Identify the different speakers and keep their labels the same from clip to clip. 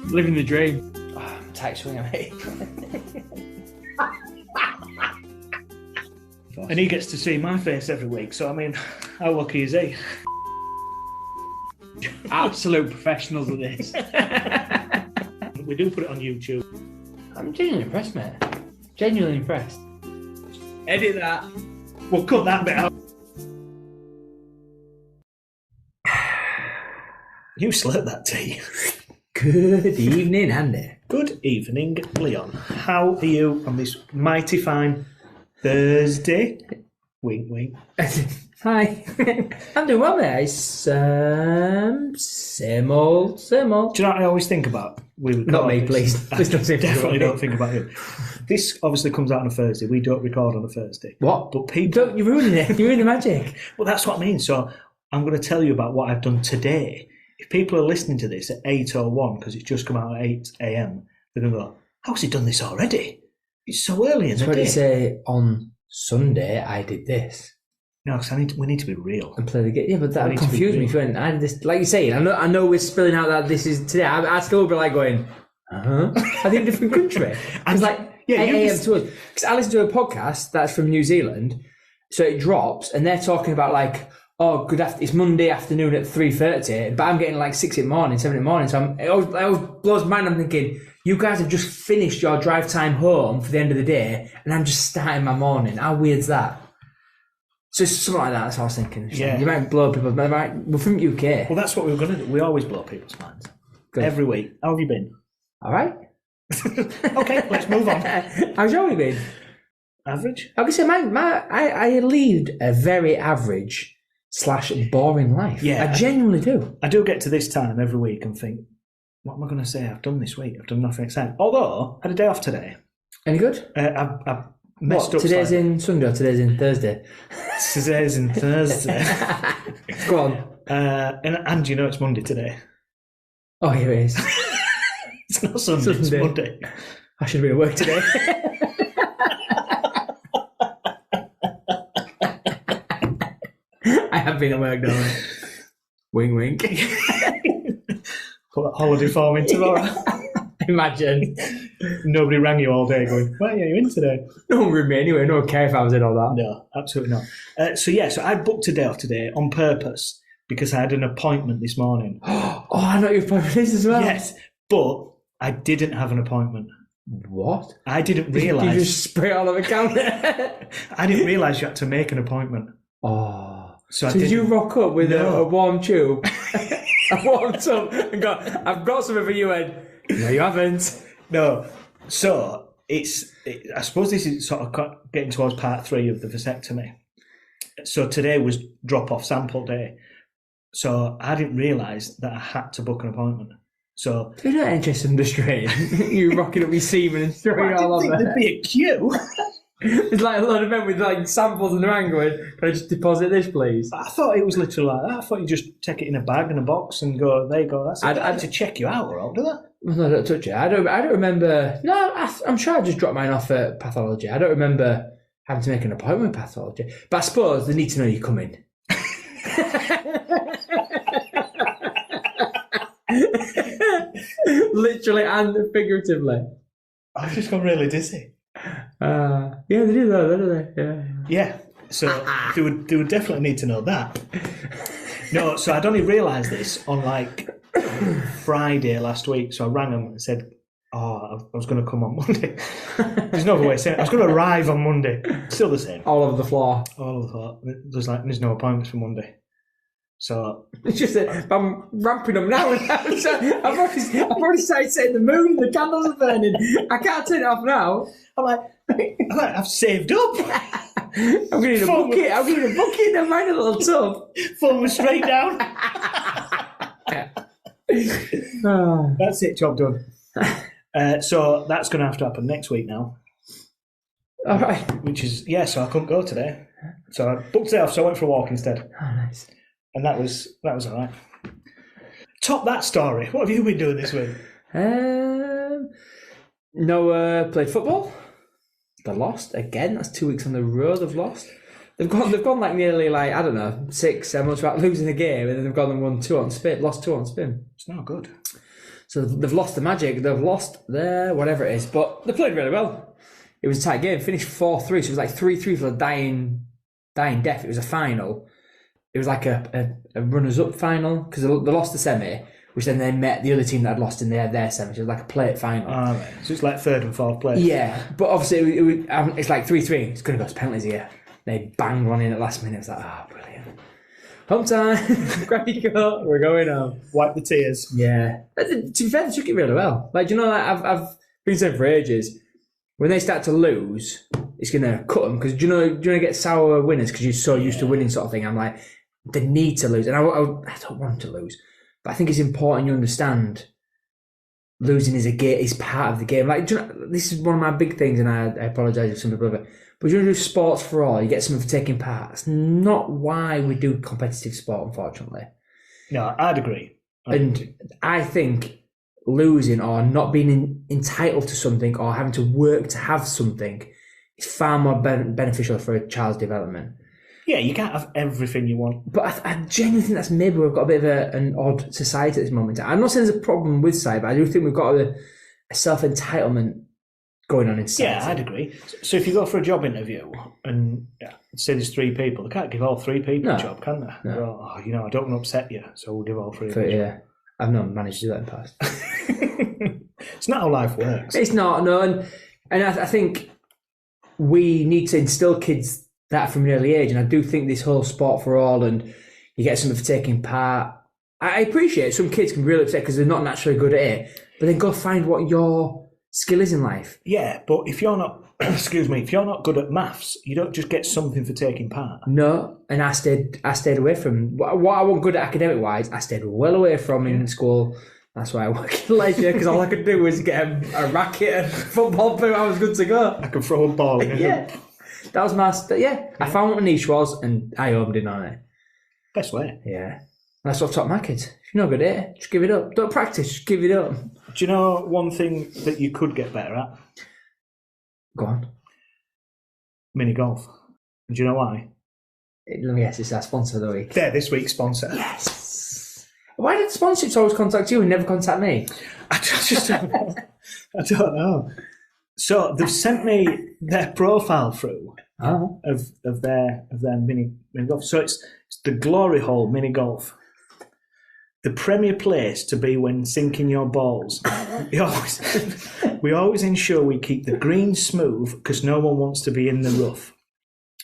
Speaker 1: Living the dream.
Speaker 2: Oh, I'm a tight swinger, mate.
Speaker 1: And he gets to see my face every week, so I mean, how lucky is he? Absolute professionals at this. We do put it on YouTube.
Speaker 2: I'm genuinely impressed, mate. Genuinely impressed.
Speaker 1: Edit that. We'll cut that bit out. You slurped that tea.
Speaker 2: Good evening, Andy.
Speaker 1: Good evening, Leon. How are you on this mighty fine Thursday? Wink, wink.
Speaker 2: Hi. I'm doing well, mate. It's same old.
Speaker 1: Do you know what I always think about?
Speaker 2: Not me, please. Please don't say
Speaker 1: definitely don't think about you. This obviously comes out on a Thursday. We don't record on a Thursday.
Speaker 2: What?
Speaker 1: But people...
Speaker 2: Don't, you're ruining it. You're ruining the magic.
Speaker 1: Well, that's what I mean. So I'm going to tell you about what I've done today. If people are listening to this at 8:01, because it's just come out at 8 a.m, they're going to go, how's he done this already? It's so early in the day.
Speaker 2: That's what you say on Sunday, I did this.
Speaker 1: No, because we need to be real.
Speaker 2: And play the game. Yeah, but that confused me. When I did this, like you say, I know we're spilling out that this is today. I still be like going, I think different country. It's like 8 a.m. to us. Because I listen to a podcast that's from New Zealand, so it drops, and they're talking about like, oh, it's Monday afternoon at 3:30, but I'm getting like 6 in the morning, 7 in the morning. So it always blows my mind. I'm thinking, you guys have just finished your drive time home for the end of the day, and I'm just starting my morning. How weird's that? So it's something like that. That's what I was thinking. Yeah. You might blow people. We're from UK.
Speaker 1: Well, that's what we were going to do. We always blow people's minds. Good. Every week. How have you been?
Speaker 2: All right.
Speaker 1: Okay, let's move on.
Speaker 2: How's your week been?
Speaker 1: Average.
Speaker 2: I would say I lead a very average / boring life. Yeah, I genuinely do.
Speaker 1: I do get to this time every week and think, what am I going to say I've done this week? I've done nothing exciting. Although I had a day off today.
Speaker 2: Any good?
Speaker 1: I've messed up.
Speaker 2: Today's in Sunday or today's in Thursday?
Speaker 1: Today's in Thursday.
Speaker 2: Go on.
Speaker 1: And you know it's Monday today.
Speaker 2: Oh, here it is.
Speaker 1: It's not Sunday, it's Monday.
Speaker 2: I should have been at work today. I have been at work, don't I? Wink, wink.
Speaker 1: Put that holiday form in tomorrow.
Speaker 2: Imagine.
Speaker 1: Nobody rang you all day going, why are you in today?
Speaker 2: No one rang me anyway. No one cared if I was in all that.
Speaker 1: No, absolutely not. So I booked a day off today on purpose because I had an appointment this morning.
Speaker 2: Oh, I know your appointment is as well.
Speaker 1: Yes, but I didn't have an appointment.
Speaker 2: What?
Speaker 1: I didn't realise.
Speaker 2: You just spray it all over the counter?
Speaker 1: I didn't realise you had to make an appointment.
Speaker 2: Oh.
Speaker 1: So
Speaker 2: did you rock up with a warm tube, a warm tub, and go, I've got something for you, Ed? No, you haven't.
Speaker 1: No. So I suppose this is sort of getting towards part 3 of the vasectomy. So today was drop-off sample day. So I didn't realise that I had to book an appointment. So
Speaker 2: you're not interested in the strain. You rocking up your semen and throwing all over.
Speaker 1: I didn't think there'd be a queue.
Speaker 2: It's like a lot of men with like samples in their hand going, can I just deposit this, please?
Speaker 1: I thought it was literally like that. I thought you just take it in a bag and a box and go, there you go. That's it. I had to check you out or all, do that?
Speaker 2: No, don't touch it. I don't remember. No, I'm sure I just dropped mine off at pathology. I don't remember having to make an appointment with pathology. But I suppose they need to know you're coming. Literally and figuratively.
Speaker 1: I've just gone really dizzy.
Speaker 2: Yeah, they do though, don't they? Yeah.
Speaker 1: Yeah. So they would definitely need to know that. No, so I'd only realised this on like Friday last week. So I rang them and said, I was going to come on Monday. There's no other way of saying it. I was going to arrive on Monday. Still the same.
Speaker 2: All over the floor.
Speaker 1: All over the floor. There's no appointments for Monday. So
Speaker 2: it's just that I'm ramping them now. I've already started setting the moon. The candles are burning. I can't turn it off now. I'm like,
Speaker 1: I've saved up.
Speaker 2: I'm going to need a bucket. I'm going to need a bucket. Never mind a little tub.
Speaker 1: Phone was straight down. That's it. Job done. So that's going to have to happen next week now.
Speaker 2: All right.
Speaker 1: Which is so I couldn't go today. So I booked it off. So I went for a walk instead.
Speaker 2: Oh, nice.
Speaker 1: And that was all right. Top that story. What have you been doing this week?
Speaker 2: Played football. They lost again. That's 2 weeks on the road. They've lost. They've gone like nearly like, I don't know, 6-7 months without losing a game, and then they've gone and won 2 on spin, lost 2 on spin.
Speaker 1: It's not good.
Speaker 2: So they've lost the magic, they've lost their whatever it is, but they played really well. It was a tight game, finished 4-3, so it was like 3-3 for the dying death. It was a final. It was like a runners-up final, because they lost the semi, which then they met the other team that had lost in their semi. So it was like a plate final.
Speaker 1: Oh, right. So it's like 3rd and 4th place.
Speaker 2: Yeah, but obviously it's like 3-3. It's going to go to penalties here. They banged one in at last minute. It was like, brilliant. Home time. Grab your coat. We're going home.
Speaker 1: Wipe the tears.
Speaker 2: Yeah. To be fair, they took it really well. Like, do you know, like, I've been saying for ages, when they start to lose, it's going to cut them. Because do you know get sour winners because you're so used to winning sort of thing. I'm like, they need to lose. And I don't want them to lose. But I think it's important you understand losing is part of the game. Like, this is one of my big things, and I apologise if some people have it. But you do sports for all, you get something for taking part. That's not why we do competitive sport, unfortunately.
Speaker 1: No, I'd agree.
Speaker 2: I think losing or not being entitled to something or having to work to have something is far more beneficial for a child's development.
Speaker 1: Yeah, you can't have everything you want.
Speaker 2: But I genuinely think that's maybe we've got a bit of an odd society at this moment. I'm not saying there's a problem with society, but I do think we've got a self-entitlement going on in society.
Speaker 1: Yeah, I'd agree. So if you go for a job interview and say there's 3 people, they can't give all 3 people a job, can they?
Speaker 2: No.
Speaker 1: I don't want to upset you, so we'll give all 3 of them.
Speaker 2: Yeah, I've not managed to do that in the past.
Speaker 1: It's not how life works.
Speaker 2: It's not, no. And I think we need to instill kids that from an early age, and I do think this whole sport for all and you get something for taking part, I appreciate some kids can be really upset because they're not naturally good at it, but then go find what your skill is in life.
Speaker 1: Yeah, but if you're not if you're not good at maths, you don't just get something for taking part.
Speaker 2: No, and I stayed away from what I wasn't good at academic wise. I stayed well away from in school. That's why I work in leisure, because all I could do was get a racket and football boot. I was good to go.
Speaker 1: I could throw a ball in.
Speaker 2: Yeah. That was my... I found what my niche was and I homed in on it.
Speaker 1: Best way.
Speaker 2: Yeah. That's what I've taught my kids. If you're not good at it, just give it up. Don't practice, just give it up.
Speaker 1: Do you know one thing that you could get better at?
Speaker 2: Go on.
Speaker 1: Mini golf. Do you know why?
Speaker 2: Let me guess, it's our sponsor of the week.
Speaker 1: They're this week's sponsor.
Speaker 2: Yes. Why did sponsors always contact you and never contact me?
Speaker 1: I just don't know. I don't know. So they've sent me their profile through of their mini golf. So it's the Glory Hole Mini Golf. The premier place to be when sinking your balls. We always ensure we keep the green smooth because no one wants to be in the rough.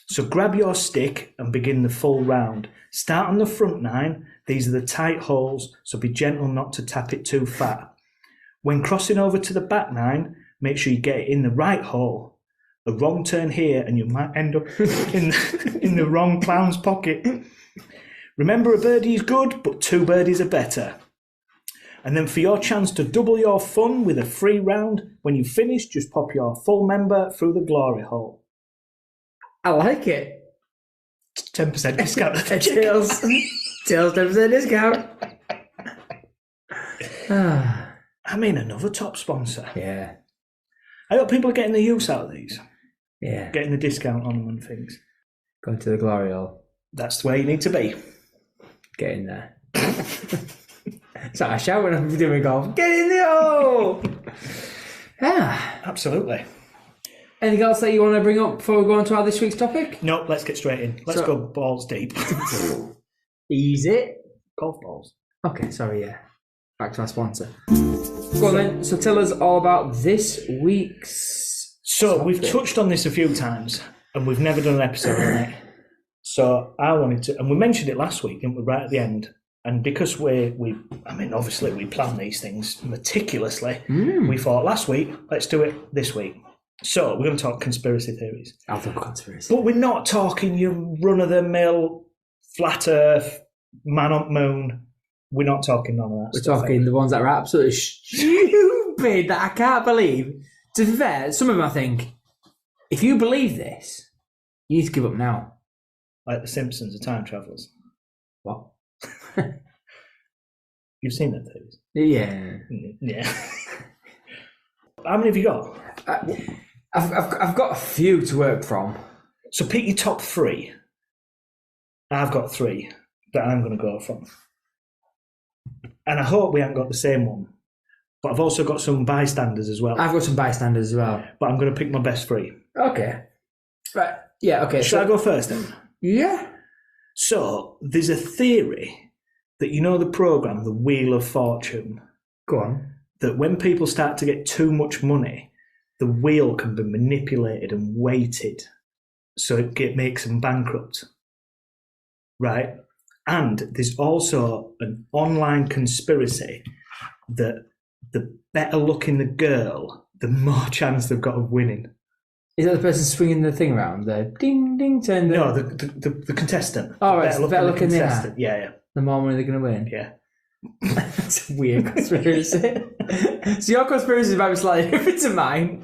Speaker 1: So grab your stick and begin the full round. Start on the front 9. These are the tight holes, so be gentle not to tap it too fat. When crossing over to the back 9, make sure you get it in the right hole. A wrong turn here and you might end up in the wrong clown's pocket. Remember, a birdie is good, but 2 birdies are better. And then for your chance to double your fun with a free round, when you finish, just pop your full member through the glory hole.
Speaker 2: I like it.
Speaker 1: 10% discount.
Speaker 2: Tails 10% discount.
Speaker 1: I mean, another top sponsor.
Speaker 2: Yeah.
Speaker 1: I hope people are getting the use out of these.
Speaker 2: Yeah.
Speaker 1: Getting the discount on them and things.
Speaker 2: Going to the glory hole.
Speaker 1: That's where you need to be.
Speaker 2: Get in there. So I shout when I'm doing golf. Get in the hole! Yeah.
Speaker 1: Absolutely.
Speaker 2: Anything else that you want to bring up before we go on to our this week's topic?
Speaker 1: No, let's get straight in. Let's go balls deep.
Speaker 2: Easy.
Speaker 1: Golf balls.
Speaker 2: Okay, sorry, yeah. Back to our sponsor. Go on then. So tell us all about this week's topic.
Speaker 1: We've touched on this a few times and we've never done an episode on it. So I wanted to, and we mentioned it last week, didn't we, right at the end? And because obviously we plan these things meticulously, we thought last week, let's do it this week. So we're going to talk conspiracy theories.
Speaker 2: I'll talk conspiracy.
Speaker 1: But we're not talking your run-of-the-mill, flat earth, man on moon. We're not talking none of that
Speaker 2: We're
Speaker 1: stuff.
Speaker 2: talking the ones that are absolutely stupid that I can't believe. To be fair, some of them I think, if you believe this, you need to give up now.
Speaker 1: Like the Simpsons are time travellers.
Speaker 2: What?
Speaker 1: You've seen that, theories?
Speaker 2: Yeah.
Speaker 1: Yeah. How many have you got?
Speaker 2: I've got a few to work from.
Speaker 1: So pick your top 3. I've got 3 that I'm going to go from. And I hope we haven't got the same one. But I've also got some bystanders as well.
Speaker 2: I've got some bystanders as well.
Speaker 1: But I'm going to pick my best 3.
Speaker 2: Okay. Right. Yeah, okay.
Speaker 1: Shall I go first then?
Speaker 2: Yeah.
Speaker 1: So, there's a theory that the programme, The Wheel of Fortune?
Speaker 2: Go on.
Speaker 1: That when people start to get too much money, the wheel can be manipulated and weighted so it makes them bankrupt. Right? And there's also an online conspiracy that the better looking the girl, the more chance they've got of winning.
Speaker 2: Is that the person swinging the thing around? The ding ding turn?
Speaker 1: No, the contestant.
Speaker 2: Oh, right, better looking
Speaker 1: contestant. Yeah.
Speaker 2: The more money they're going to win.
Speaker 1: Yeah.
Speaker 2: That's a weird conspiracy. So your conspiracy might be slightly different to mine.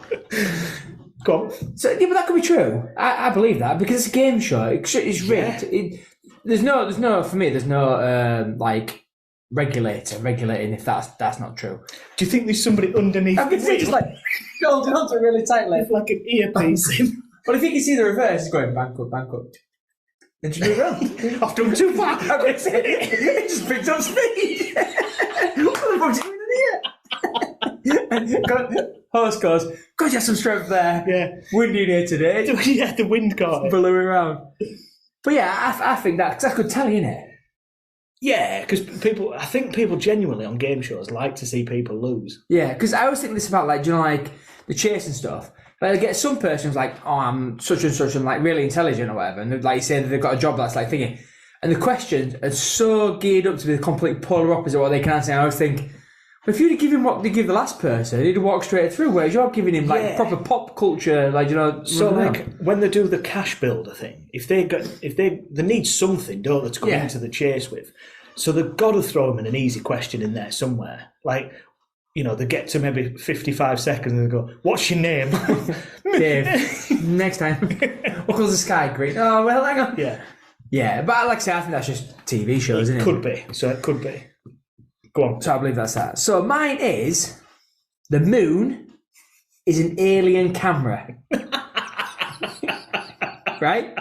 Speaker 1: Go on.
Speaker 2: So, yeah, but that could be true. I believe that because it's a game show. It's rigged.
Speaker 1: Yeah.
Speaker 2: There's no for me. There's no regulating if that's not true.
Speaker 1: Do you think there's somebody underneath?
Speaker 2: I can see just like holding onto it really tightly,
Speaker 1: with like an earpiece in.
Speaker 2: But if you can see the reverse, it's going bankrupt. Then you move around.
Speaker 1: I've done too far.
Speaker 2: It just picked up speed. What the fuck's doing here? Horse goes, God, you have some strength there.
Speaker 1: Yeah.
Speaker 2: Windy here today.
Speaker 1: Yeah, the wind caught it.
Speaker 2: Blew around. But yeah, I think that, because I could tell you, innit?
Speaker 1: Yeah, because I think people genuinely on game shows like to see people lose.
Speaker 2: Yeah, because I always think this about, like, the chase and stuff. Like, I get some person who's like, oh, I'm such and such and, like, really intelligent or whatever. And, like, say that they've got a job that's, like, thinking. And the questions are so geared up to be the complete polar opposite of what they can answer. And I always think, well, if you'd give him what they give the last person, he'd walk straight through, whereas you're giving him, like, proper pop culture, like,
Speaker 1: So, like, when they do the cash builder thing, if they need something, don't they, to come into the chase with. So they've got to throw them in an easy question in there somewhere. Like, they get to maybe 55 seconds and they go, what's your name?
Speaker 2: Dave. Next time. What colour's the sky? Green. Oh, well, hang on.
Speaker 1: Yeah.
Speaker 2: Yeah, but like I say, I think that's just TV shows, isn't it?
Speaker 1: Could be. So it could be. Go on.
Speaker 2: So I believe that's that. So mine is, the moon is an alien camera. Right?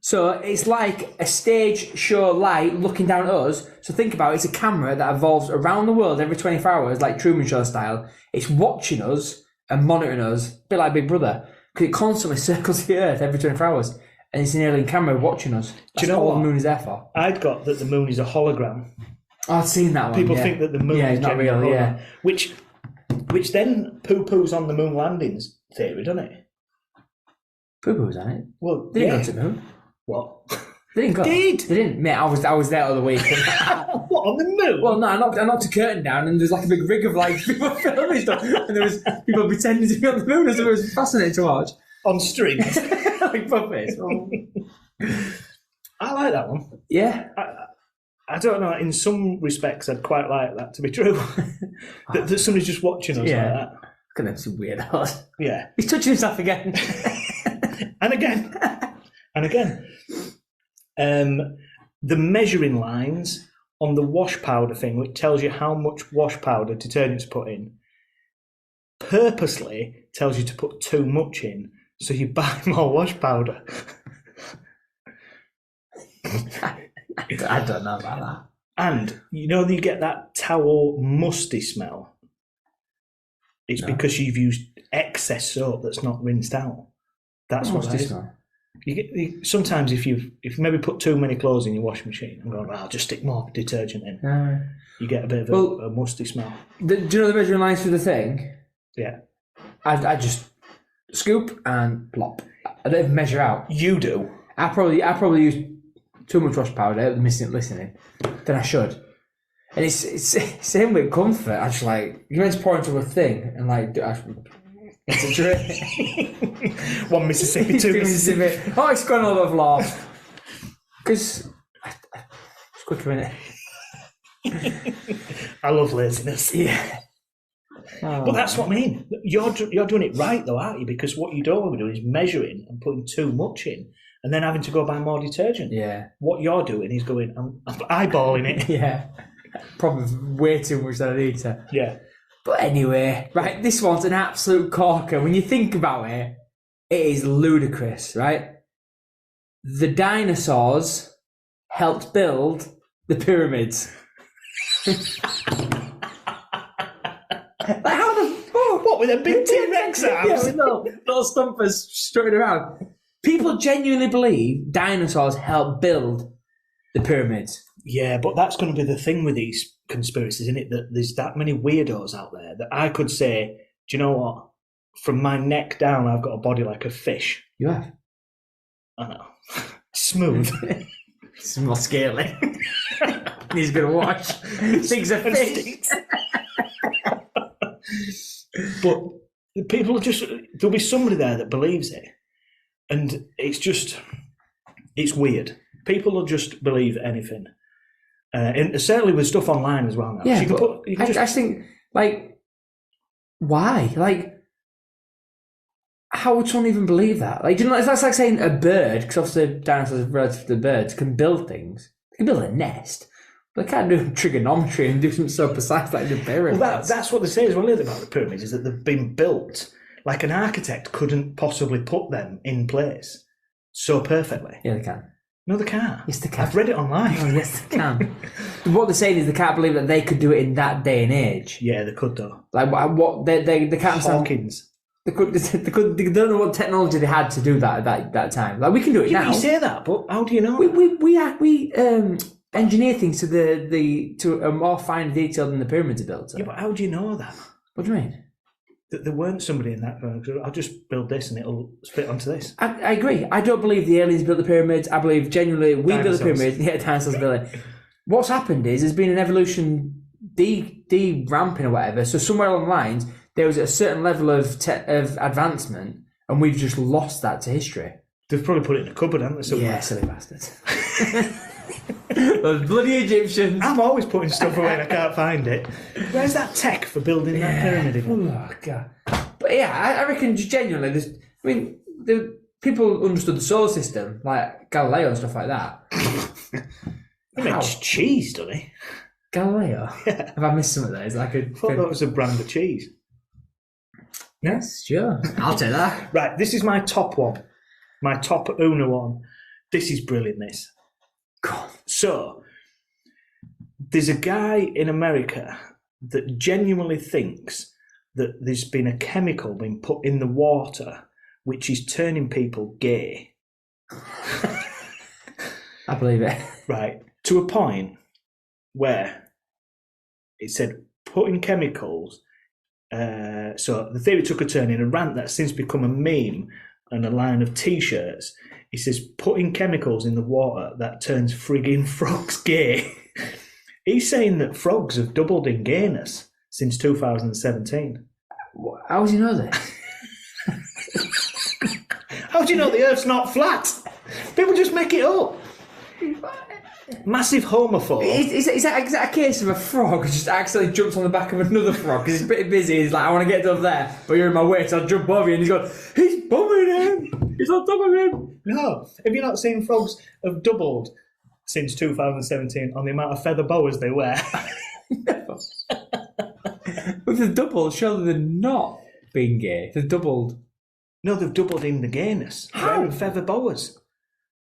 Speaker 2: So it's like a stage show light looking down at us. So think about it, it's a camera that evolves around the world every 24 hours, like Truman Show style. It's watching us and monitoring us, a bit like Big Brother, because it constantly circles the Earth every 24 hours. And it's an alien camera watching us. That's all
Speaker 1: what
Speaker 2: the moon is there for.
Speaker 1: I'd got that the moon is a hologram.
Speaker 2: Oh, I've seen that one.
Speaker 1: People think that the moon is
Speaker 2: not real, yeah.
Speaker 1: Which then poo-poos on the moon landings theory, doesn't it?
Speaker 2: Poo-poo's on it.
Speaker 1: Well,
Speaker 2: they didn't go to the moon.
Speaker 1: What?
Speaker 2: They didn't go.
Speaker 1: They
Speaker 2: didn't. Mate, I was there the other week.
Speaker 1: What, on the moon?
Speaker 2: Well, no, I knocked a curtain down and there's like a big rig of like people filming stuff, and there was people pretending to be on the moon, and it was fascinating to watch.
Speaker 1: On strings.
Speaker 2: Like puppets.
Speaker 1: I like that one.
Speaker 2: Yeah.
Speaker 1: I don't know, in some respects I'd quite like that to be true. that somebody's just watching us like that.
Speaker 2: Look at them weirdos.
Speaker 1: Yeah.
Speaker 2: He's touching himself again.
Speaker 1: And again. And again. The measuring lines on the wash powder thing, which tells you how much wash powder detergent's put in, purposely tells you to put too much in, so you buy more wash powder.
Speaker 2: I don't know about that.
Speaker 1: And you get that towel musty smell. It's because you've used excess soap that's not rinsed out. That's what that is. Smell. Sometimes if you maybe put too many clothes in your washing machine and go, I'll just stick more detergent in. You get a bit of a musty smell.
Speaker 2: Do you know the measuring lines for the thing?
Speaker 1: Yeah.
Speaker 2: I just scoop and plop. I don't even measure out.
Speaker 1: You do.
Speaker 2: I probably use too much wash powder, listening, than I should. And it's same with comfort. I just like, you meant to pour into a thing and like, it's a drink.
Speaker 1: One Mississippi, two Mississippi.
Speaker 2: Oh, it's gone all over laugh. Because it's quicker, innit?
Speaker 1: I love laziness.
Speaker 2: Yeah.
Speaker 1: But that's what I mean. You're doing it right though, aren't you? Because what you don't want to do is measuring and putting too much in and then having to go buy more detergent.
Speaker 2: Yeah.
Speaker 1: What you're doing is going, I'm eyeballing it.
Speaker 2: Yeah. Probably way too much than I need to.
Speaker 1: Yeah.
Speaker 2: But anyway, right, this one's an absolute corker. When you think about it, it is ludicrous, right? the dinosaurs helped build the pyramids. Like, how the fuck?
Speaker 1: What, with a big T-Rex arms?
Speaker 2: Yeah, with little stumpers strutting around. People genuinely believe dinosaurs helped build the pyramids.
Speaker 1: Yeah, but that's going to be the thing with these conspiracies, isn't it? That there's that many weirdos out there that I could say, do you know what? From my neck down, I've got a body like a fish.
Speaker 2: You have?
Speaker 1: I know. Smooth.
Speaker 2: It's more scaly. He's going to watch. Things are fish.
Speaker 1: But people there'll be somebody there that believes it. And it's weird. People will just believe anything. And certainly with stuff online as well now.
Speaker 2: Yeah,
Speaker 1: So
Speaker 2: I just think, like, why? Like, how would someone even believe that? Like, do you know, that's like saying a bird, because obviously dinosaurs are relative to birds, can build things. They can build a nest. But they can't do trigonometry and do something so precise like the pyramids.
Speaker 1: Well, that's what they say as well about the pyramids, is that they've been built like an architect couldn't possibly put them in place so perfectly.
Speaker 2: Yeah, they can.
Speaker 1: No, they can't.
Speaker 2: Yes, they can.
Speaker 1: I've read it online.
Speaker 2: Oh, yes, they can. What they're saying is they can't believe that they could do it in that day and age.
Speaker 1: Yeah, they could though.
Speaker 2: Like what they can't
Speaker 1: Hawkins.
Speaker 2: They don't know what technology they had to do that at that time. Like, we can do it now.
Speaker 1: You say that, but how do you know?
Speaker 2: We engineer things to a more fine detail than the pyramids are built.
Speaker 1: Yeah, but how do you know that?
Speaker 2: What do you mean?
Speaker 1: That there weren't somebody in that. I'll just build this and it'll fit onto this.
Speaker 2: I agree. I don't believe the aliens built the pyramids. I believe genuinely we built the pyramids. Yeah, dinosaurs built it. What's happened is there's been an evolution de-ramping or whatever. So somewhere along the lines there was a certain level of advancement, and we've just lost that to history.
Speaker 1: They've probably put it in a cupboard, haven't they? Somewhere?
Speaker 2: Yeah, silly bastards. Those bloody Egyptians.
Speaker 1: I'm always putting stuff away and I can't find it. Where's that tech for building that pyramid again?
Speaker 2: Oh, God. But yeah, I reckon genuinely, the people understood the solar system, like Galileo and stuff like that.
Speaker 1: He makes cheese, doesn't he?
Speaker 2: Galileo? Yeah. Have I missed some of those?
Speaker 1: I thought that was a brand of cheese.
Speaker 2: Yes, sure. I'll take that.
Speaker 1: Right, this is my top one. My top Una one. This is brilliant, this.
Speaker 2: God.
Speaker 1: So, there's a guy in America that genuinely thinks that there's been a chemical being put in the water which is turning people gay.
Speaker 2: I believe it.
Speaker 1: Right, to a point where it said putting chemicals. So the theory took a turn in a rant that's since become a meme and a line of T-shirts. He says, putting chemicals in the water that turns frigging frogs gay. He's saying that frogs have doubled in gayness since 2017.
Speaker 2: How do you know this?
Speaker 1: How do you know the Earth's not flat? People just make it up. Massive homophobe.
Speaker 2: Is that a case of a frog who just accidentally jumps on the back of another frog because he's pretty busy? He's like, I want to get up there, but you're in my way, so I'll jump over you. And he's going, he's bumming him. He's on top of him. No. Have you not seen frogs have doubled since 2017 on the amount of feather boas they wear? No. But they've doubled. Surely they're not being gay. They've doubled. No, they've doubled in the gayness. How? Wearing feather boas.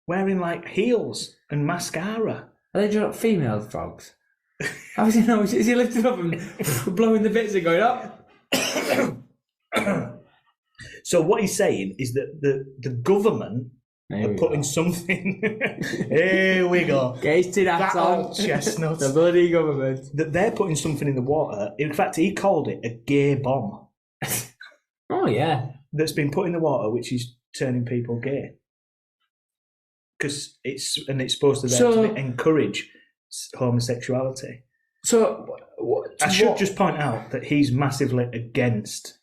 Speaker 2: Wearing like heels and mascara. Are they just female frogs? How does he know? Is he lifting up and blowing the bits and going up? So what he's saying is that the government are putting something. Here we go. Gated that on chestnut. The bloody government. That they're putting something in the water. In fact, he called it a gay bomb. Oh yeah. That's been put in the water, which is turning people gay. Because it's supposed to encourage homosexuality. So I should just point out that he's massively against.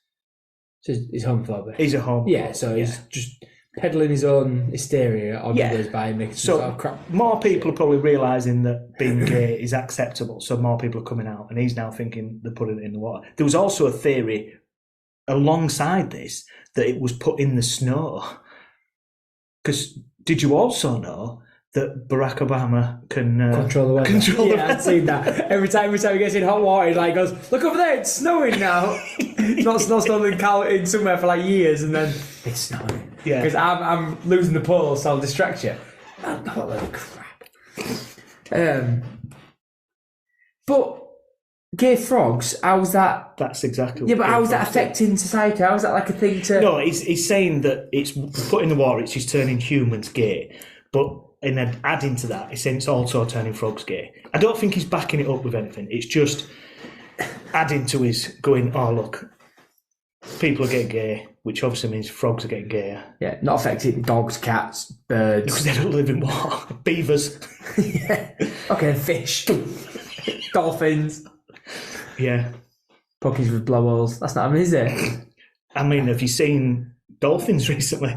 Speaker 2: So he's homophobic. He's a homophobe. Yeah, so he's just peddling his own hysteria on others by making some sort of crap. More people are probably realising that being gay is acceptable, so more people are coming out, and he's now thinking they're putting it in the water. There was also a theory alongside this that it was put in the snow. Because did you also know that Barack Obama can control the weather? Yeah, I've seen that. Every time he gets in hot water, he goes, "Look over there, it's snowing now." It's not snowing in somewhere for like years, and then it's snowing.
Speaker 1: Yeah.
Speaker 2: Because I'm losing the pole, so I'll distract you. Oh, what a load of crap. But gay frogs, how's that?
Speaker 1: That's exactly.
Speaker 2: Yeah, but how's that affecting society? How's that like a thing to?
Speaker 1: No, he's saying that it's put in the water. It's just turning humans gay, but and then adding to that, he's saying it's also turning frogs gay. I don't think he's backing it up with anything. It's just adding to his going. Oh look, people are getting gay, which obviously means frogs are getting gayer.
Speaker 2: Yeah, not affecting dogs, cats, birds.
Speaker 1: Because they don't live in water. Beavers.
Speaker 2: Yeah. Okay, fish, dolphins.
Speaker 1: Yeah.
Speaker 2: Puppies with blowholes. That's not, is it?
Speaker 1: I mean, have you seen dolphins recently?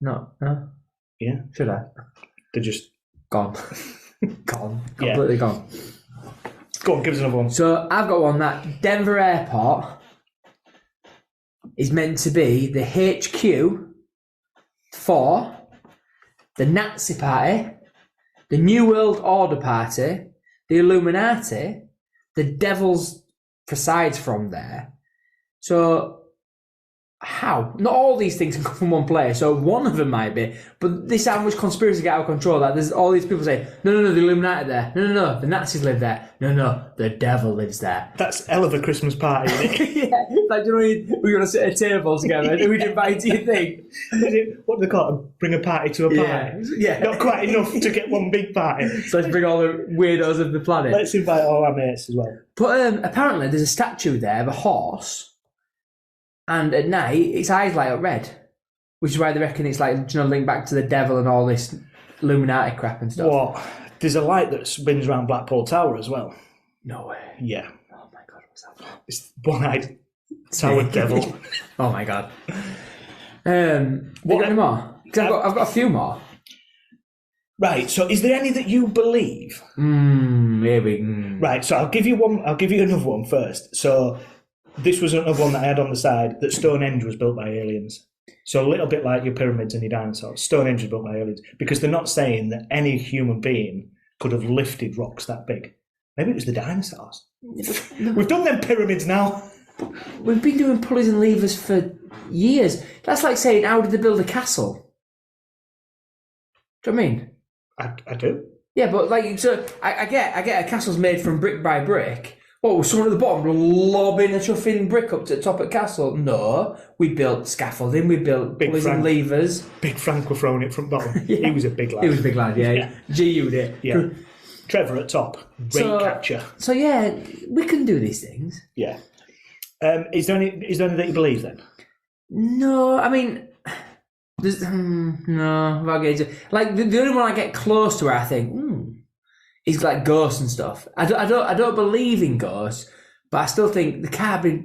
Speaker 2: No.
Speaker 1: Yeah.
Speaker 2: Should I?
Speaker 1: They're just
Speaker 2: gone. Completely gone.
Speaker 1: Go on, give us another one.
Speaker 2: So I've got one that Denver Airport is meant to be the HQ for the Nazi Party, the New World Order Party, the Illuminati. The devils presides from there. So how? Not all these things can come from one place. So one of them might be. But this is how much conspiracy get out of control. That there's all these people say, no, the Illuminati there. No, the Nazis live there. No, the devil lives there.
Speaker 1: That's hell of a Christmas party, isn't it?
Speaker 2: Yeah, like, you know, we're going to sit at a table together and we'd invite you thing.
Speaker 1: What do they call it? Bring a party to a party?
Speaker 2: Yeah.
Speaker 1: Not quite enough to get one big party.
Speaker 2: So let's bring all the weirdos of the planet.
Speaker 1: Let's invite all our mates as well.
Speaker 2: But apparently there's a statue there of a horse, and at night its eyes light up red, which is why they reckon it's like, linked back to the devil and all this Illuminati crap and stuff.
Speaker 1: What? There's a light that spins around Blackpool Tower as well.
Speaker 2: No way.
Speaker 1: Yeah.
Speaker 2: Oh my god, what's that?
Speaker 1: It's one-eyed tower devil.
Speaker 2: Oh my god. What? Got any more? Because I've got a few more.
Speaker 1: Right. So, is there any that you believe?
Speaker 2: Maybe.
Speaker 1: Right. So, I'll give you one. I'll give you another one first. So, this was another one that I had on the side. That Stonehenge was built by aliens. So, a little bit like your pyramids and your dinosaurs. Stonehenge was built by aliens because they're not saying that any human being could have lifted rocks that big. Maybe it was the dinosaurs. We've done them pyramids now.
Speaker 2: We've been doing pulleys and levers for years. That's like saying, how did they build a castle? Do you know what I mean?
Speaker 1: I do.
Speaker 2: Yeah, but like, so I get a castle's made from brick by brick. What, was someone at the bottom lobbing a chuffing brick up to the top of the castle? No, we built scaffolding, we built pulleys and levers.
Speaker 1: Big Frank were throwing it from bottom.
Speaker 2: Yeah.
Speaker 1: He was a big lad.
Speaker 2: He was a big lad, yeah. GU'd it.
Speaker 1: Yeah. Trevor at top. Great catcher.
Speaker 2: So yeah, we can do these things.
Speaker 1: Yeah. Is there any that you believe then?
Speaker 2: No, I mean, there's no. Like the only one I get close to where I think is like ghosts and stuff. I don't believe in ghosts, but I still think there can't be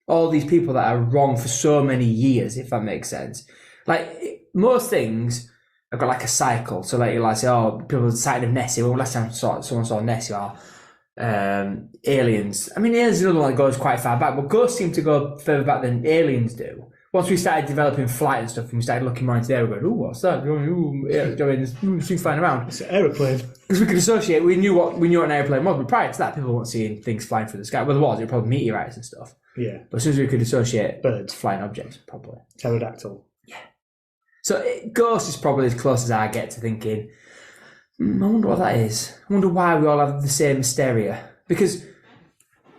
Speaker 2: all these people that are wrong for so many years, if that makes sense. Like most things have got like a cycle. So like you like say, oh, people sighting of Nessie. Well, last time someone saw Nessie or aliens. I mean, aliens is another one that goes quite far back, but ghosts seem to go further back than aliens do. Once we started developing flight and stuff, and we started looking more into the air, we go, "Ooh, what's that? There's things flying around."
Speaker 1: It's an aeroplane.
Speaker 2: Because we could associate, we knew what an airplane was, but prior to that, people weren't seeing things flying through the sky. Well, there was, it was probably meteorites and stuff.
Speaker 1: Yeah.
Speaker 2: But as soon as we could associate
Speaker 1: birds,
Speaker 2: flying objects, probably
Speaker 1: pterodactyl.
Speaker 2: Yeah. So ghost is probably as close as I get to thinking. I wonder what that is. I wonder why we all have the same hysteria. Because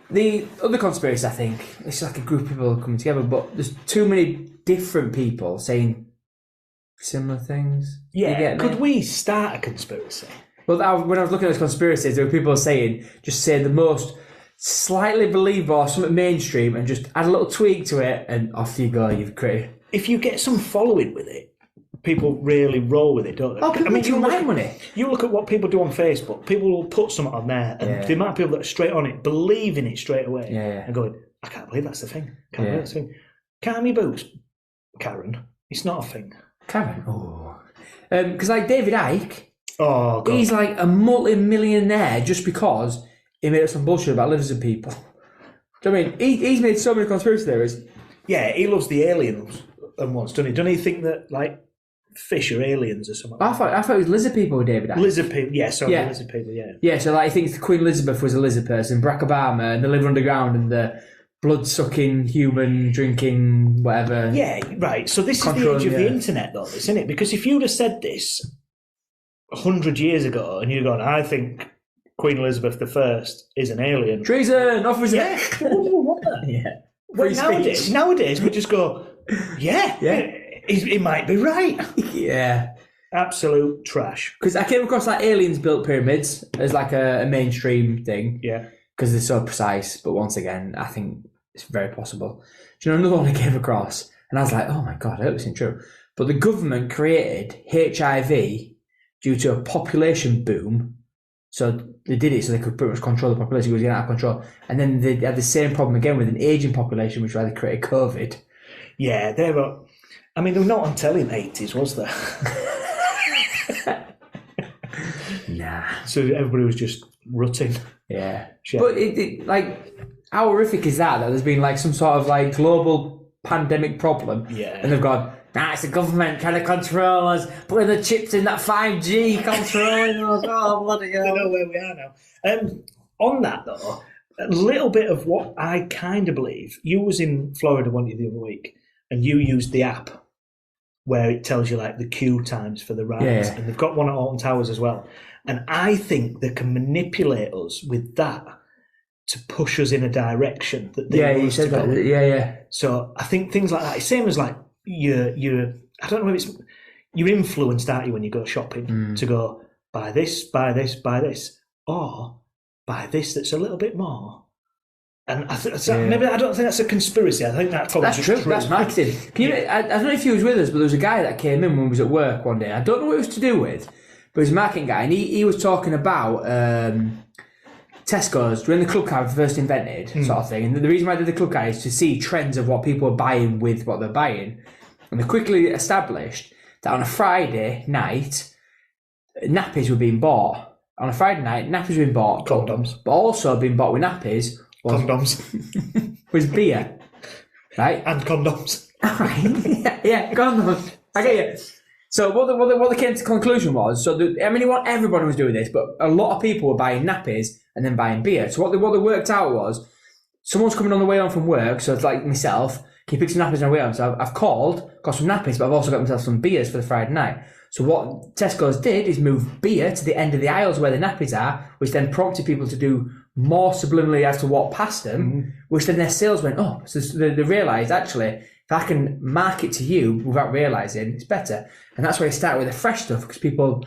Speaker 2: the other conspiracy, I think, it's like a group of people coming together, but there's too many different people saying similar things.
Speaker 1: Yeah, could we start a conspiracy?
Speaker 2: Well, when I was looking at those conspiracies, there were people saying, just say the most slightly believable or something mainstream and just add a little tweak to it and off you go, you've created.
Speaker 1: If you get some following with it, people really roll with it, don't they?
Speaker 2: Oh, people do money.
Speaker 1: You look at what people do on Facebook. People will put something on there, and the amount of people that are straight on it, believing it straight away, and going, "I can't believe that's the thing. Can't believe that's the thing." Calm your boots, Karen. It's not a thing.
Speaker 2: Karen? Oh. Because like David Icke,
Speaker 1: God.
Speaker 2: He's like a multi-millionaire just because he made up some bullshit about lizard people. Do you know what I mean? He's made so many conspiracy theories.
Speaker 1: Yeah, he loves the aliens and wants, doesn't he? Doesn't he think that, like, fish are aliens or something?
Speaker 2: I thought it was lizard people with David Icke.
Speaker 1: Lizard people, lizard people, yeah.
Speaker 2: Yeah, so like he thinks Queen Elizabeth was a lizard person, Barack Obama, and they live underground, and the blood-sucking, human, drinking, whatever.
Speaker 1: Yeah, right. So this is the age of the internet, though, isn't it? Because if you'd have said this 100 years ago and you'd gone, I think Queen Elizabeth I is an alien.
Speaker 2: Treason! Off with
Speaker 1: yeah.
Speaker 2: Yeah.
Speaker 1: Well, nowadays we just go, yeah. He might be right.
Speaker 2: Yeah.
Speaker 1: Absolute trash.
Speaker 2: Because I came across like aliens built pyramids as like a mainstream thing.
Speaker 1: Yeah.
Speaker 2: Because they're so precise. But once again, I think it's very possible. Do you know another one I came across? And I was like, oh my God, I hope this isn't true. But the government created HIV due to a population boom. So they did it so they could pretty much control the population. It was getting out of control. And then they had the same problem again with an aging population, which is why they created COVID.
Speaker 1: Yeah, they were not on telly in the 80s, was there?
Speaker 2: Nah.
Speaker 1: So everybody was just rutting.
Speaker 2: Yeah. But how horrific is that there's been like some sort of like global pandemic problem?
Speaker 1: Yeah.
Speaker 2: And they've gone, it's the government trying to control us, putting the chips in that 5G, controlling us. Oh, bloody hell.
Speaker 1: I know where we are now. On that, though, a little bit of what I kind of believe. You was in Florida, weren't you, the other week, and you used the app where it tells you like the queue times for the rides. Yeah. And they've got one at Alton Towers as well. And I think they can manipulate us with that to push us in a direction that they want us to go.
Speaker 2: Yeah.
Speaker 1: So I think things like that, it's same as like I don't know if it's you're influenced, aren't you, when you go shopping to go buy this, or buy this that's a little bit more. And maybe I don't think that's a conspiracy. I think that's probably
Speaker 2: true. That's marketing. I don't know if he was with us, but there was a guy that came in when we was at work one day. I don't know what it was to do with, but he was a marketing guy, and he was talking about Tesco's when the club card was first invented, sort of thing. And the reason why they did the club card is to see trends of what people are buying with what they're buying. And they quickly established that on a Friday night, nappies were being bought. On a Friday night, nappies were being bought.
Speaker 1: Condoms.
Speaker 2: But also being bought with nappies
Speaker 1: condoms.
Speaker 2: was beer. Right?
Speaker 1: And condoms.
Speaker 2: yeah, condoms. I get you. So what they came to the conclusion was, everybody was doing this, but a lot of people were buying nappies and then buying beer. So what they worked out was, someone's coming on the way on from work, so it's like myself, can you pick some nappies on the way on? So I've called, got some nappies, but I've also got myself some beers for the Friday night. So what Tesco's did is move beer to the end of the aisles where the nappies are, which then prompted people to do more subliminally as to walk past them, which then their sales went up. So they realised, actually, if I can market to you without realising, it's better. And that's why you start with the fresh stuff, because people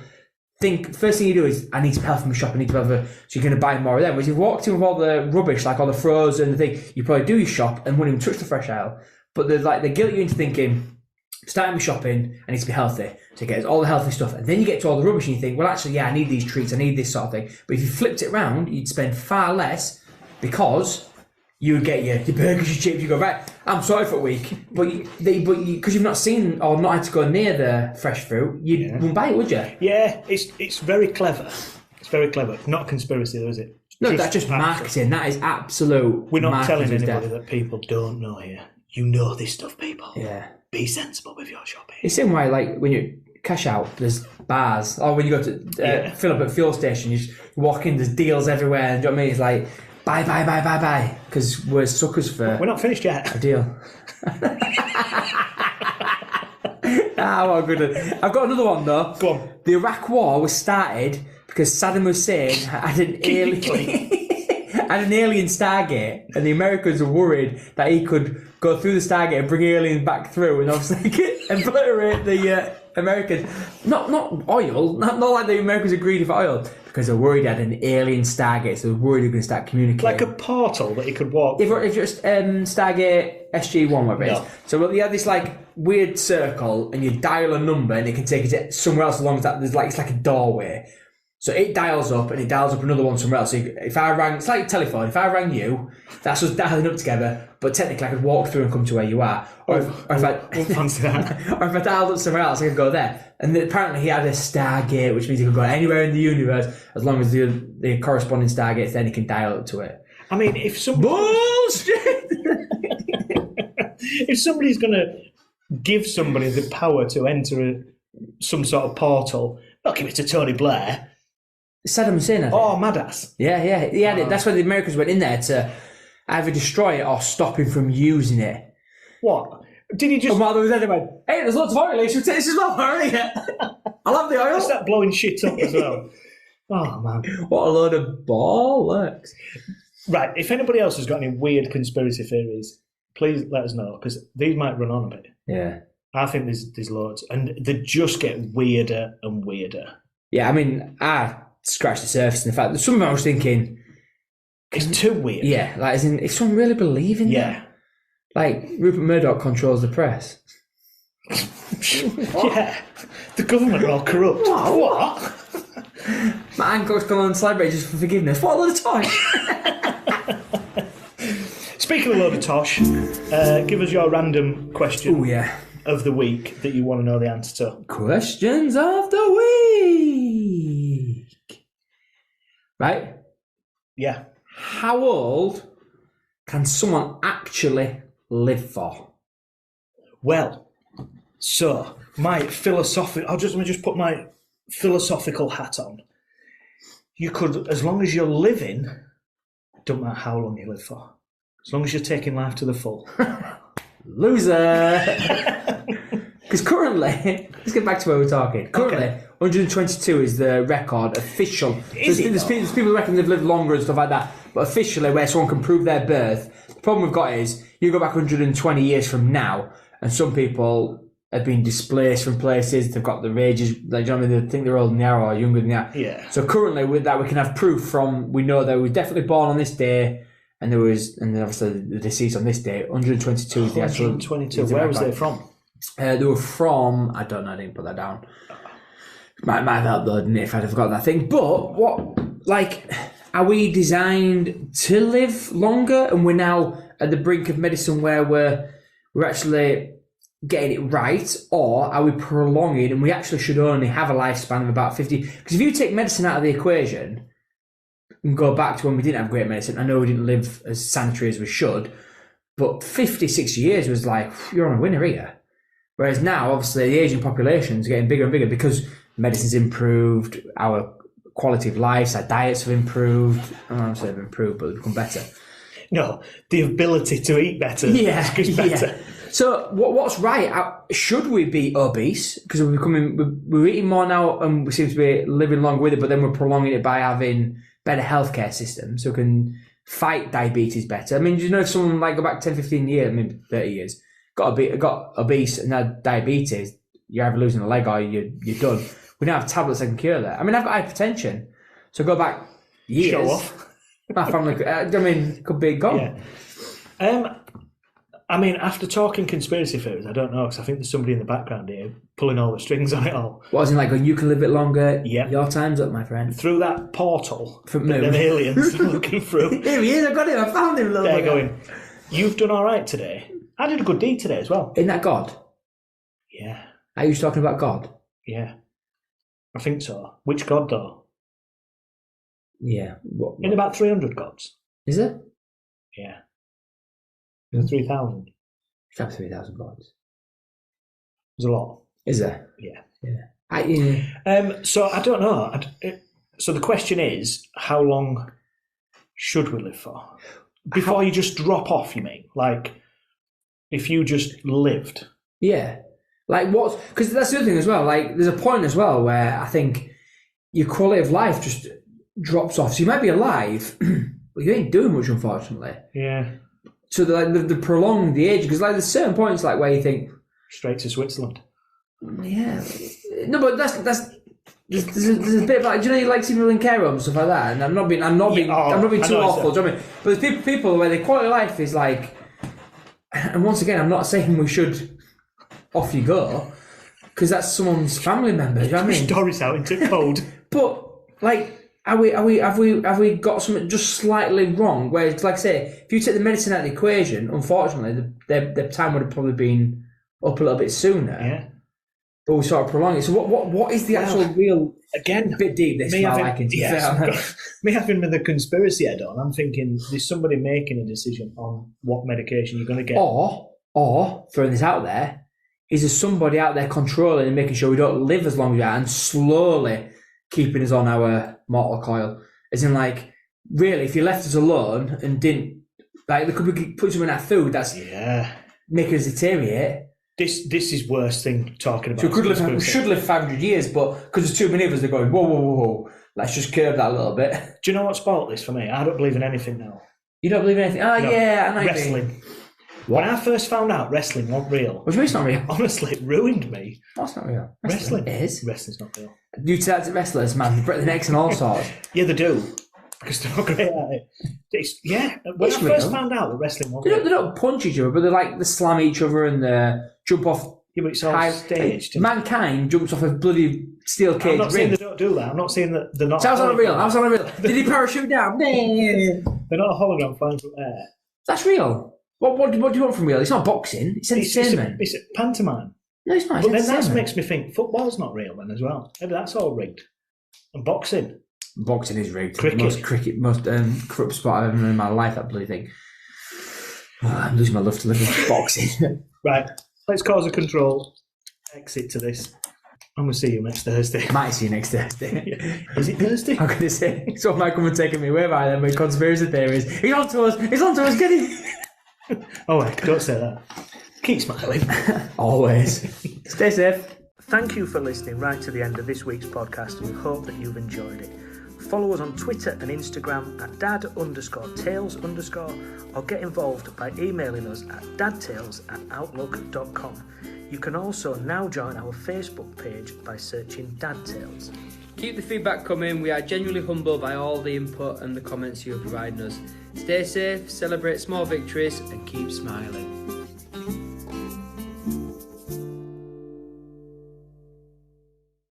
Speaker 2: think, first thing you do is, I need some help from the shop, I need to have so you're going to buy more of them. Whereas if you walked in with all the rubbish, like all the frozen thing, you probably do your shop and wouldn't even touch the fresh aisle. But they guilt you into thinking, starting with shopping, I need to be healthy. So you get all the healthy stuff. And then you get to all the rubbish and you think, well, actually, I need these treats, I need this sort of thing. But if you flipped it around, you'd spend far less, because you would get your burgers, your chips, you go, right, I'm sorry for a week. But because you've not seen or not had to go near the fresh fruit, you wouldn't buy it, would you?
Speaker 1: Yeah, it's very clever. It's very clever. Not a conspiracy, though, is it?
Speaker 2: No, that's just marketing. That is absolute.
Speaker 1: We're not telling anybody that people don't know here. You know this stuff, people.
Speaker 2: Yeah.
Speaker 1: Be sensible with your shopping.
Speaker 2: It's the same way, like, when you cash out, there's bars. Or when you go to fill up at fuel station, you just walk in, there's deals everywhere. And do you know what I mean? It's like, buy. Because we're suckers for...
Speaker 1: We're not finished yet.
Speaker 2: A deal. What good. I've got another one, though.
Speaker 1: Go on.
Speaker 2: The Iraq War was started because Saddam Hussein had an alien Stargate, and the Americans were worried that he could go through the Stargate and bring aliens back through, and obviously obliterate the Americans. Not oil, not like the Americans are greedy for oil, because they're worried he had an alien Stargate, so they're worried they're going to start communicating.
Speaker 1: Like a portal that he could walk.
Speaker 2: If just Stargate SG-1, whatever it is. So you have this like weird circle, and you dial a number, and it can take you to somewhere else along that. It's like a doorway. So it dials up, and it dials up another one somewhere else. So if I rang, it's like a telephone. If I rang you, that's us dialing up together. But technically, I could walk through and come to where you are. Or if I dialed up somewhere else, I could go there. And apparently, he had a Stargate, which means he could go anywhere in the universe as long as the corresponding Stargates. Then he can dial up to it.
Speaker 1: I mean, if somebody's going to give somebody the power to enter some sort of portal, not give it to Tony Blair.
Speaker 2: Saddam Hussein, I think.
Speaker 1: Oh, madass.
Speaker 2: Yeah. He had it. That's why the Americans went in there to either destroy it or stop him from using it.
Speaker 1: What? Did he just...
Speaker 2: And while there was there, they went, hey, there's lots of oil, should we take this as well, aren't you? I love the oil.
Speaker 1: Let's start blowing shit up as well. Oh, man.
Speaker 2: What a load of bollocks.
Speaker 1: Right, if anybody else has got any weird conspiracy theories, please let us know, because these might run on a bit.
Speaker 2: Yeah.
Speaker 1: I think there's loads, and they just get weirder and weirder.
Speaker 2: Yeah, I mean, I scratched the surface, and in fact, some of them I was thinking...
Speaker 1: It's too weird.
Speaker 2: Yeah, like, as in, if someone really believe in that? Like, Rupert Murdoch controls the press.
Speaker 1: Yeah. The government are all corrupt. What?
Speaker 2: Matt Hancock's gone on celebrated just for forgiveness. What a load of tosh!
Speaker 1: Speaking of a load of tosh, give us your random question of the week that you want to know the answer to.
Speaker 2: Questions of the week. Right?
Speaker 1: Yeah.
Speaker 2: How old can someone actually live for?
Speaker 1: Well, so my philosophical... let me just put my philosophical hat on. You could, as long as you're living, don't matter how long you live for, as long as you're taking life to the full.
Speaker 2: Loser! Because currently, let's get back to where we're talking. Currently, 122 is the record official. There's people who reckon they've lived longer and stuff like that, but officially where someone can prove their birth, the problem we've got is you go back 120 years from now, and some people have been displaced from places, they've got their ages, like, you know what I mean, they think they're older than they are or younger than they are.
Speaker 1: Yeah.
Speaker 2: So currently with that we can have proof from, we know they were definitely born on this day, and then obviously the deceased on this day. 122 is the actual...
Speaker 1: 122, where was they from?
Speaker 2: They were from, I don't know, I didn't put that down. Might have uploaded it if I'd have forgotten that thing. But are we designed to live longer, and we're now at the brink of medicine where we're actually getting it right, or are we prolonging and we actually should only have a lifespan of about 50? Because if you take medicine out of the equation and go back to when we didn't have great medicine, I know we didn't live as sanitary as we should, but 50, 60 years was like, you're on a winner here. Whereas now, obviously, the Asian population is getting bigger and bigger because medicine's improved, our quality of life, our diets have improved. I don't want to say they've improved, but they've become better.
Speaker 1: No, the ability to eat better is better.
Speaker 2: Yeah. So what's right? Should we be obese? Because we're eating more now and we seem to be living longer with it, but then we're prolonging it by having better healthcare systems so we can fight diabetes better. I mean, do you know if someone go back 10, 15 years, maybe 30 years, got obese and had diabetes, you're either losing a leg or you're done. We now have tablets that can cure that. I mean, I've got hypertension, so go back years.
Speaker 1: Show off.
Speaker 2: My family, could be gone.
Speaker 1: Yeah. I mean, after talking conspiracy theories, I don't know, because I think there's somebody in the background here pulling all the strings on it all.
Speaker 2: What was it like? You can live it longer.
Speaker 1: Yeah.
Speaker 2: Your time's up, my friend.
Speaker 1: Through that portal that them aliens are looking through.
Speaker 2: Here he is. I got him. I found him.
Speaker 1: They're going, you've done all right today. I did a good deed today as well.
Speaker 2: Isn't that God?
Speaker 1: Yeah.
Speaker 2: Are you talking about God?
Speaker 1: Yeah. I think so. Which God, though?
Speaker 2: Yeah. What?
Speaker 1: In about 300 gods.
Speaker 2: Is it?
Speaker 1: Yeah. There's 3,000.
Speaker 2: It's have 3,000 gods.
Speaker 1: There's a lot.
Speaker 2: Is there?
Speaker 1: Yeah.
Speaker 2: So
Speaker 1: I don't know. So the question is, how long should we live for? Before you just drop off, you mean? Like, if you just lived?
Speaker 2: Yeah. Because that's the other thing as well. Like, there's a point as well where I think your quality of life just drops off. So you might be alive, but you ain't doing much, unfortunately.
Speaker 1: Yeah.
Speaker 2: So the prolong the age, because there's certain points where you think
Speaker 1: straight to Switzerland.
Speaker 2: Yeah. No, but that's there's a bit of do you know, you see people in care homes and stuff like that, and I'm not being too awful. Do you know what I mean? But there's people where their quality of life is and once again, I'm not saying we should off you go, because that's someone's family member. Do you know what I mean?
Speaker 1: Stories out into code.
Speaker 2: But have we got something just slightly wrong? Whereas, like I say, if you take the medicine out of the equation, unfortunately, their time would have probably been up a little bit sooner.
Speaker 1: Yeah.
Speaker 2: But we sort of prolong it. So what is the actual real?
Speaker 1: Again,
Speaker 2: a bit deep. This me having
Speaker 1: with the conspiracy head on. I'm thinking there's somebody making a decision on what medication you're going to get.
Speaker 2: Or throwing this out there, is there somebody out there controlling and making sure we don't live as long as we are and slowly keeping us on our mortal coil? As in, really, if you left us alone and didn't Like, they could be putting something in that food that's making us deteriorate.
Speaker 1: This is worst thing talking about.
Speaker 2: So we should live 500 years, but because there's too many of us, they're going, whoa. Let's just curb that a little bit.
Speaker 1: Do you know what spoiled this for me? I don't believe in anything now.
Speaker 2: You don't believe in anything? Oh, no. Yeah, I know.
Speaker 1: Wrestling. When I first found out wrestling wasn't real.
Speaker 2: What do you mean it's not real?
Speaker 1: Honestly, it ruined me.
Speaker 2: That's not real.
Speaker 1: Wrestling
Speaker 2: is.
Speaker 1: Wrestling's not real.
Speaker 2: You tell to wrestlers, man, they break their necks and all sorts.
Speaker 1: Yeah, they do. Because they're not great at it. When I first found out that wrestling wasn't real.
Speaker 2: They don't punch each other, but they slam each other and jump off.
Speaker 1: Yeah, but it's all staged.
Speaker 2: Mankind jumps off a bloody steel cage.
Speaker 1: I'm not saying they don't do that. I'm not saying that they're not.
Speaker 2: So how's that not real? Did he parachute down?
Speaker 1: They're not a hologram flying from air.
Speaker 2: That's real. What do you want from real? It's not boxing. It's entertainment.
Speaker 1: It's a pantomime.
Speaker 2: No, it's not.
Speaker 1: But then that makes me think football's not real then as well. Maybe that's all rigged. And boxing.
Speaker 2: Boxing is rigged.
Speaker 1: Cricket.
Speaker 2: Most corrupt sport I've ever known in my life, that bloody thing. Oh, I'm losing my love to live with boxing.
Speaker 1: Right. Let's cause a control exit to this. I'm going to see you next Thursday.
Speaker 2: Might see you next Thursday.
Speaker 1: Is it Thursday?
Speaker 2: I'm going to say, so might come and take me away by them with conspiracy theories. He's on to us, get him.
Speaker 1: Oh, don't say that. Keep smiling.
Speaker 2: Always. Stay safe.
Speaker 1: Thank you for listening right to the end of this week's podcast, and we hope that you've enjoyed it. Follow us on Twitter and Instagram at dad_tales_ or get involved by emailing us at dadtales@outlook.com. You can also now join our Facebook page by searching Dadtales.
Speaker 3: Keep the feedback coming. We are genuinely humbled by all the input and the comments you are providing us. Stay safe, celebrate small victories, and keep smiling.